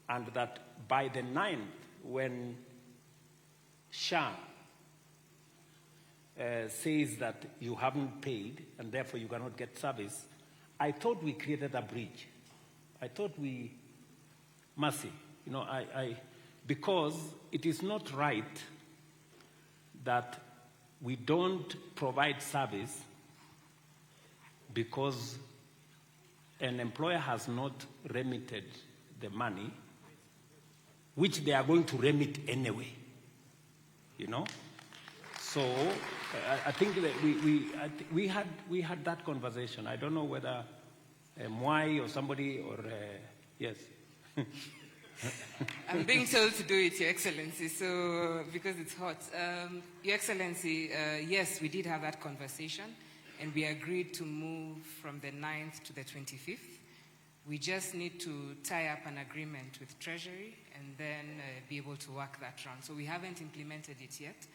and that by the 9th, when SHA says that you haven't paid and therefore you cannot get service, I thought we created a bridge. I thought we, mercy, you know, because it is not right that we don't provide service because an employer has not remitted the money, which they are going to remit anyway, you know? So I think that we had that conversation. I don't know whether Mwai or somebody or yes. I'm being told to do it, Your Excellency, so because it's hot. Your Excellency, yes, we did have that conversation, and we agreed to move from the 9th to the 25th. We just need to tie up an agreement with Treasury and then be able to work that round. So we haven't implemented it yet,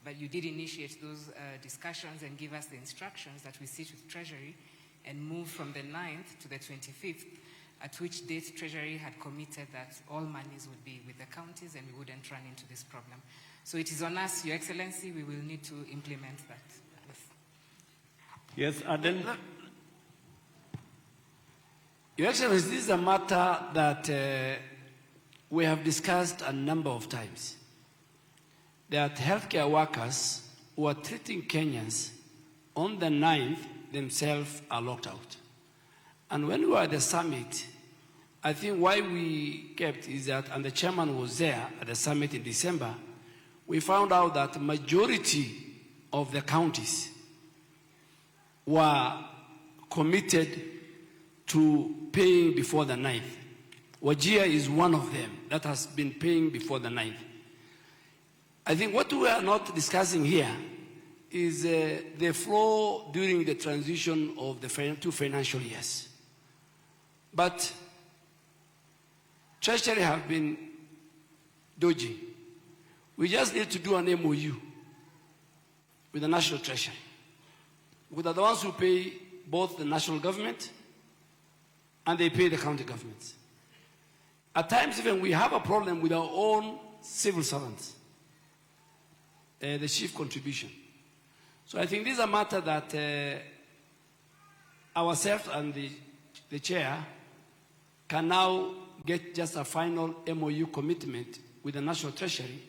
but you did initiate those discussions and give us the instructions that we sit with Treasury and move from the 9th to the 25th, at which date Treasury had committed that all monies would be with the counties and we wouldn't run into this problem. So it is on us, Your Excellency, we will need to implement that. Yes, Aden. Your Excellency, this is a matter that we have discussed a number of times. That healthcare workers who are treating Kenyans on the 9th themselves are locked out. And when we were at the summit, I think why we kept is that, and the chairman was there at the summit in December, we found out that the majority of the counties were committed to paying before the 9th. Wajir is one of them that has been paying before the 9th. I think what we are not discussing here is the flow during the transition of the two financial years. But Treasury have been dodgy. We just need to do an MOU with the National Treasury. Because they're the ones who pay both the national government and they pay the county governments. At times even we have a problem with our own civil servants, the chief contribution. So I think this is a matter that ourselves and the chair can now get just a final MOU commitment with the National Treasury,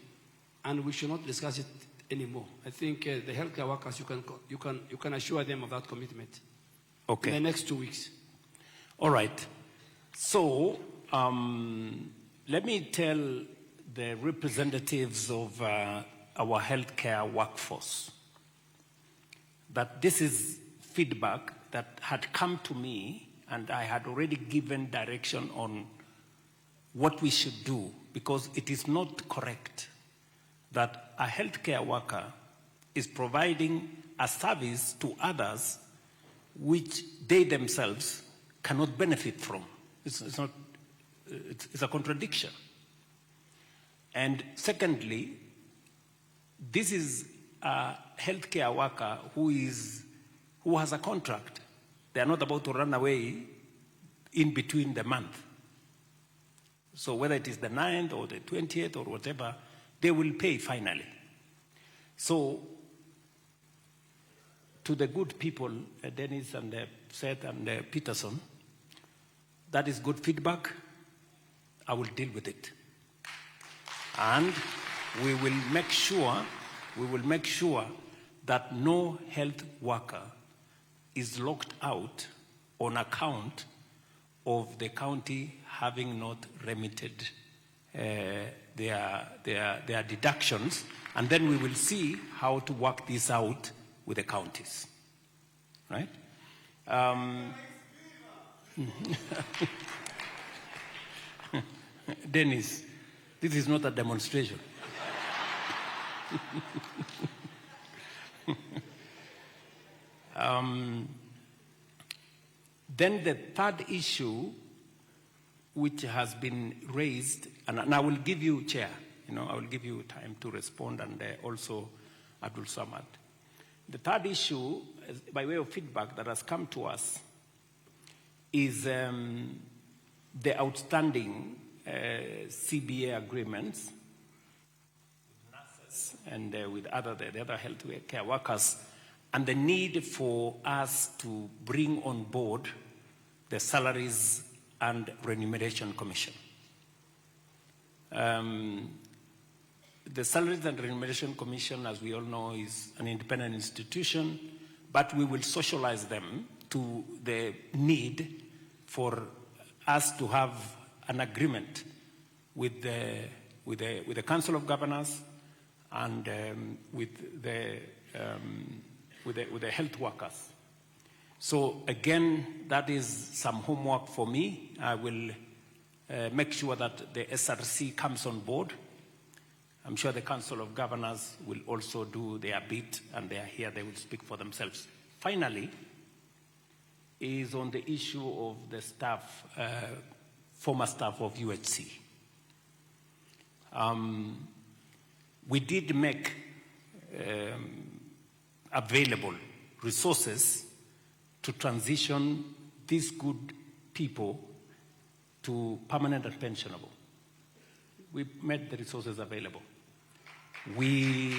and we should not discuss it anymore. I think the healthcare workers, you can assure them of that commitment. Okay. In the next 2 weeks. All right. So let me tell the representatives of our healthcare workforce that this is feedback that had come to me, and I had already given direction on what we should do, because it is not correct that a healthcare worker is providing a service to others which they themselves cannot benefit from. It's a contradiction. And secondly, this is a healthcare worker who has a contract. They are not about to run away in between the month. So whether it is the 9th or the 20th or whatever, they will pay finally. So to the good people, Dennis and Seth and Peterson, that is good feedback. I will deal with it. And we will make sure that no health worker is locked out on account of the county having not remitted their deductions, and then we will see how to work this out with the counties, right? Dennis, this is not a demonstration. Then the third issue which has been raised, and I will give you, Chair, I will give you time to respond, and also Abdul Samad. The third issue, by way of feedback that has come to us, is the outstanding CBA agreements with nurses and with the other health care workers, and the need for us to bring on board the Salaries and Remuneration Commission. The Salaries and Remuneration Commission, as we all know, is an independent institution, but we will socialize them to the need for us to have an agreement with the Council of Governors and with the health workers. So again, that is some homework for me. I will make sure that the SRC comes on board. I'm sure the Council of Governors will also do their bit, and they are here, they will speak for themselves. Finally, is on the issue of the staff, former staff of UHC. We did make available resources to transition these good people to permanent and pensionable. We made the resources available. We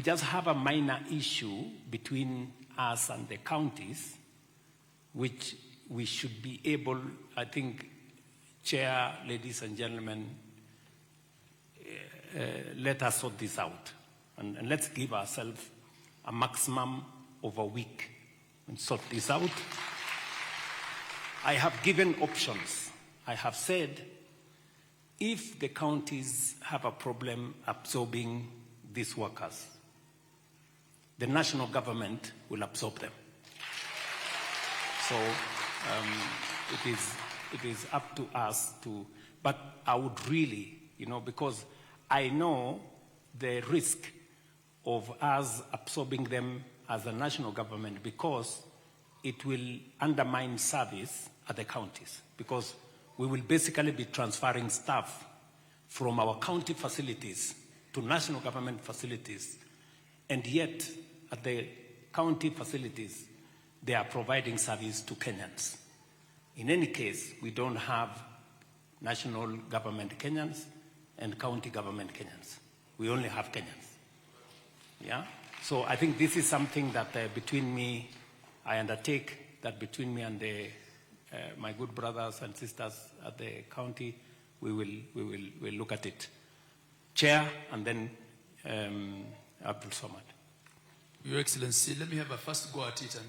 just have a minor issue between us and the counties, which we should be able, I think, Chair, ladies and gentlemen, let us sort this out. And let's give ourselves a maximum of a week and sort this out. I have given options. I have said, if the counties have a problem absorbing these workers, the national government will absorb them. So it is up to us to, but I would really, because I know the risk of us absorbing them as a national government, because it will undermine service at the counties, because we will basically be transferring staff from our county facilities to national government facilities, and yet at the county facilities, they are providing service to Kenyans. In any case, we don't have national government Kenyans and county government Kenyans. We only have Kenyans. Yeah? So I think this is something that between me, I undertake that between me and my good brothers and sisters at the county, we'll look at it. Chair, and then Abdul Samad. Your Excellency, let me have a first go at it.